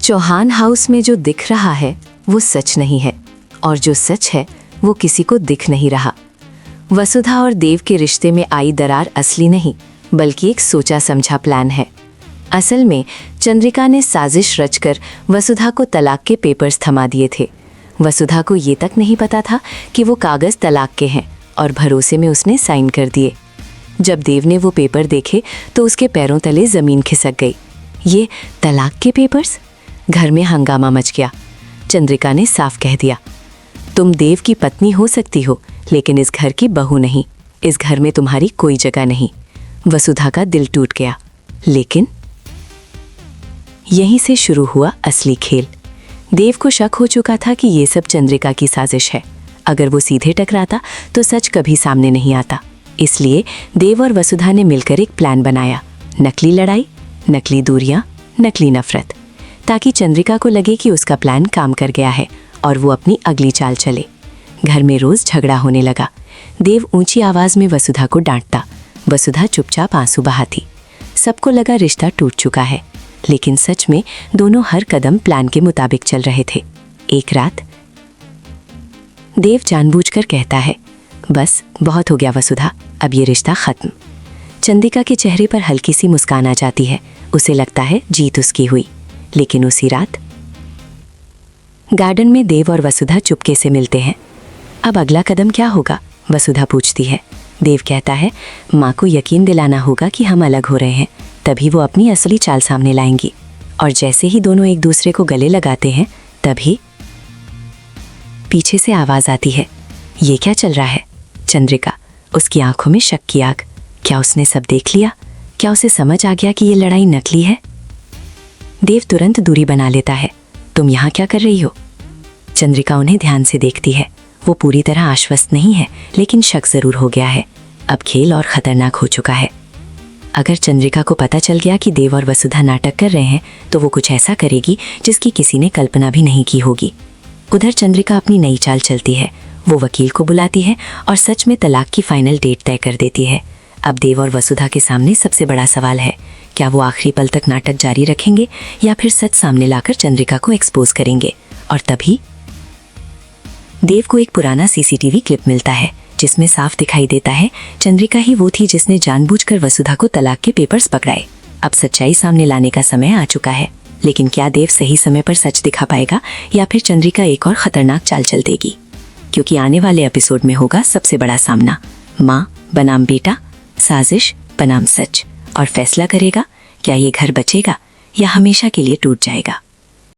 Chauhan house में जो दिख रहा है वो सच नहीं है, और जो सच है वो किसी को दिख नहीं रहा। वसुधा और देव के रिश्ते में आई दरार असली नहीं, बल्कि एक सोचा समझा प्लान है। असल में चंद्रिका ने साजिश रचकर वसुधा को तलाक के पेपर्स थमा दिए थे। वसुधा को ये तक नहीं पता था कि वो कागज़ तलाक के हैं, और भरोसे में उसने साइन कर दिए। जब देव ने वो पेपर देखे तो उसके पैरों तले ज़मीन खिसक गई। ये तलाक के पेपर्स? घर में हंगामा मच गया। चंद्रिका ने साफ कह दिया, तुम देव की पत्नी हो सकती हो, लेकिन इस घर की बहू नहीं। इस घर में तुम्हारी कोई जगह नहीं। वसुधा का दिल टूट गया। लेकिन यहीं से शुरू हुआ असली खेल। देव को शक हो चुका था कि ये सब चंद्रिका की साजिश है। अगर वो सीधे टकराता तो सच कभी सामने नहीं आता। इसलिए देव और वसुधा ने मिलकर एक प्लान बनाया। नकली लड़ाई, नकली दूरियां, नकली नफरत, ताकि चंद्रिका को लगे कि उसका प्लान काम कर गया है और वो अपनी अगली चाल चले। घर में रोज झगड़ा होने लगा। देव ऊंची आवाज में वसुधा को डांटता। वसुधा चुपचाप आंसू बहाती। सबको लगा रिश्ता टूट चुका है, लेकिन सच में दोनों हर कदम प्लान के मुताबिक चल रहे थे। एक रात देव जानबूझकर कहता है, बस बहुत हो गया वसुधा, अब ये रिश्ता खत्म। चंद्रिका के चेहरे पर हल्की सी मुस्कान आ जाती है। उसे लगता है जीत उसकी हुई। लेकिन उसी रात गार्डन में देव और वसुधा चुपके से मिलते हैं। अब अगला कदम क्या होगा? वसुधा पूछती है। देव कहता है, माँ को यकीन दिलाना होगा कि हम अलग हो रहे हैं, तभी वो अपनी असली चाल सामने लाएंगी। और जैसे ही दोनों एक दूसरे को गले लगाते हैं, तभी पीछे से आवाज आती है, ये क्या चल रहा है? चंद्रिका, उसकी आंखों में शक की आग। क्या उसने सब देख लिया? क्या उसे समझ आ गया कि ये लड़ाई नकली है? देव तुरंत दूरी बना लेता है। तुम यहाँ क्या कर रही हो? चंद्रिका उन्हें ध्यान से देखती है। वो पूरी तरह आश्वस्त नहीं है, लेकिन शक जरूर हो गया है। अब खेल और खतरनाक हो चुका है। अगर चंद्रिका को पता चल गया कि देव और वसुधा नाटक कर रहे हैं, तो वो कुछ ऐसा करेगी जिसकी किसी ने कल्पना भी नहीं की होगी। उधर चंद्रिका अपनी नई चाल चलती है। वो वकील को बुलाती है और सच में तलाक की फाइनल डेट तय कर देती है। अब देव और वसुधा के सामने सबसे बड़ा सवाल है, क्या वो आखिरी पल तक नाटक जारी रखेंगे या फिर सच सामने लाकर चंद्रिका को एक्सपोज करेंगे? और तभी देव को एक पुराना सीसीटीवी क्लिप मिलता है, जिसमें साफ दिखाई देता है चंद्रिका ही वो थी जिसने जानबूझकर वसुधा को तलाक के पेपर्स पकड़ाए। अब सच्चाई सामने लाने का समय आ चुका है। लेकिन क्या देव सही समय पर सच दिखा पाएगा, या फिर चंद्रिका एक और खतरनाक चाल चल देगी? क्योंकि आने वाले एपिसोड में होगा सबसे बड़ा सामना। माँ बनाम बेटा, साजिश बनाम सच। और फैसला करेगा, क्या ये घर बचेगा या हमेशा के लिए टूट जाएगा।